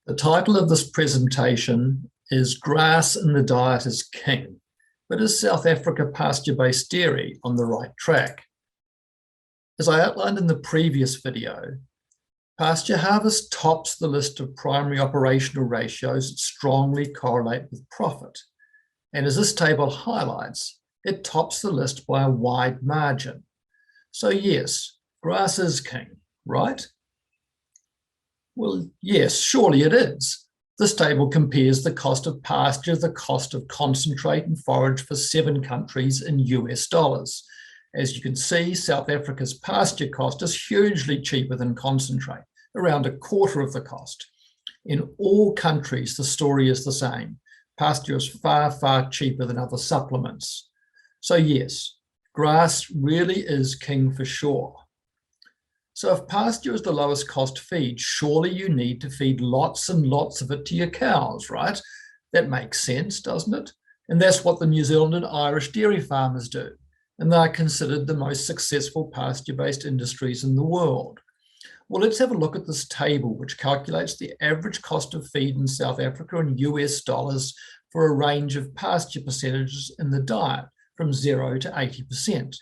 The title of this presentation is Grass in the Diet is King, but is South Africa pasture-based dairy on the right track? As I outlined in the previous video, Pasture Harvest tops the list of primary operational ratios that strongly correlate with profit. And as this table highlights, it tops the list by a wide margin. So yes, grass is king, right? Well, yes, surely it is. This table compares the cost of pasture, the cost of concentrate and forage for 7 countries in US dollars. As you can see, South Africa's pasture cost is hugely cheaper than concentrate, around a quarter of the cost. In all countries, the story is the same. Pasture is far, far cheaper than other supplements. So yes, grass really is king for sure. So if pasture is the lowest cost feed, surely you need to feed lots and lots of it to your cows, right? That makes sense, doesn't it? And that's what the New Zealand and Irish dairy farmers do. And they are considered the most successful pasture-based industries in the world. Well, let's have a look at this table, which calculates the average cost of feed in South Africa in US dollars for a range of pasture percentages in the diet, from 0 to 80%.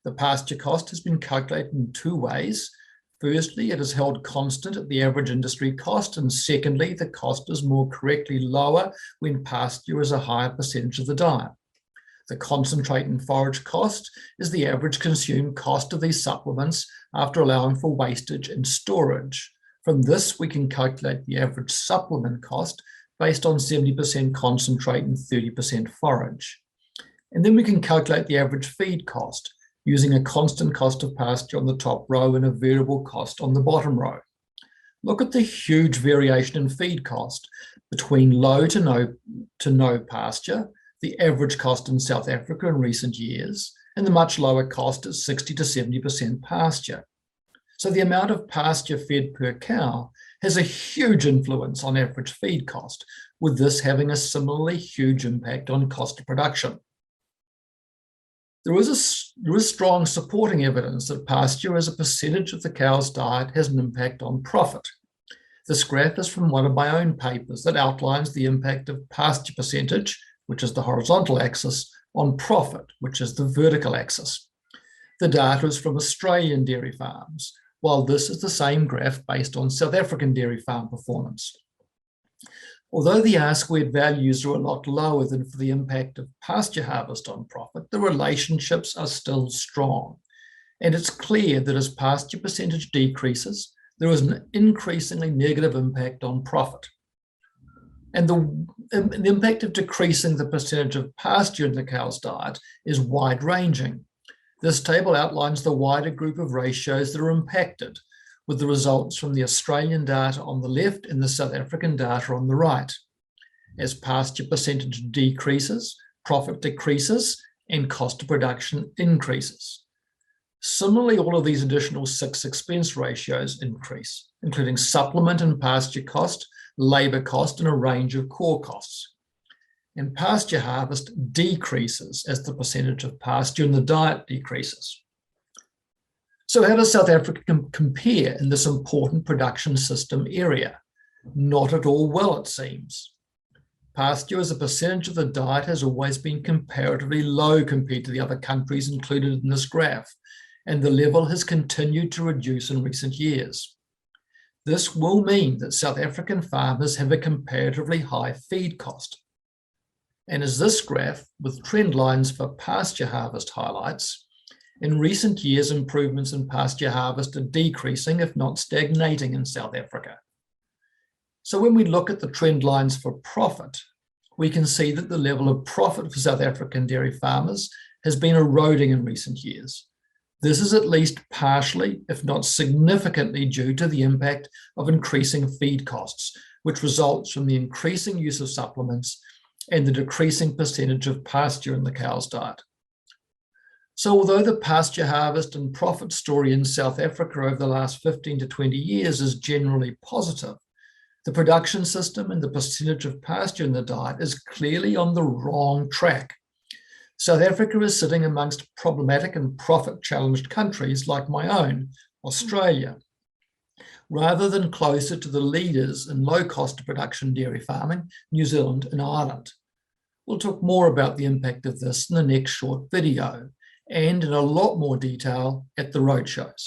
The pasture cost has been calculated in 2 ways. Firstly, it is held constant at the average industry cost, and secondly, the cost is more correctly lower when pasture is a higher percentage of the diet. The concentrate and forage cost is the average consumed cost of these supplements after allowing for wastage and storage. From this, we can calculate the average supplement cost based on 70% concentrate and 30% forage. And then we can calculate the average feed cost using a constant cost of pasture on the top row and a variable cost on the bottom row. Look at the huge variation in feed cost between low to no pasture, the average cost in South Africa in recent years, and the much lower cost at 60 to 70% pasture. So the amount of pasture fed per cow has a huge influence on average feed cost, with this having a similarly huge impact on cost of production. There is strong supporting evidence that pasture as a percentage of the cow's diet has an impact on profit. This graph is from one of my own papers that outlines the impact of pasture percentage, which is the horizontal axis, on profit, which is the vertical axis. The data is from Australian dairy farms, while this is the same graph based on South African dairy farm performance. Although the R-squared values are a lot lower than for the impact of pasture harvest on profit, the relationships are still strong. And it's clear that as pasture percentage decreases, there is an increasingly negative impact on profit. And the impact of decreasing the percentage of pasture in the cow's diet is wide-ranging. This table outlines the wider group of ratios that are impacted, with the results from the Australian data on the left and the South African data on the right. As pasture percentage decreases, profit decreases, and cost of production increases. Similarly, all of these additional 6 expense ratios increase, including supplement and pasture cost, labor cost, and a range of core costs. And pasture harvest decreases as the percentage of pasture in the diet decreases. So how does South Africa compare in this important production system area? Not at all well, it seems. Pasture as a percentage of the diet has always been comparatively low compared to the other countries included in this graph, and the level has continued to reduce in recent years. This will mean that South African farmers have a comparatively high feed cost. And as this graph with trend lines for pasture harvest highlights, in recent years, improvements in pasture harvest are decreasing, if not stagnating, in South Africa. So when we look at the trend lines for profit, we can see that the level of profit for South African dairy farmers has been eroding in recent years. This is at least partially, if not significantly, due to the impact of increasing feed costs, which results from the increasing use of supplements and the decreasing percentage of pasture in the cow's diet. So although the pasture harvest and profit story in South Africa over the last 15 to 20 years is generally positive, the production system and the percentage of pasture in the diet is clearly on the wrong track. South Africa is sitting amongst problematic and profit-challenged countries like my own, Australia. rather than closer to the leaders in low cost of production dairy farming, New Zealand and Ireland. We'll talk more about the impact of this in the next short video and in a lot more detail at the roadshows.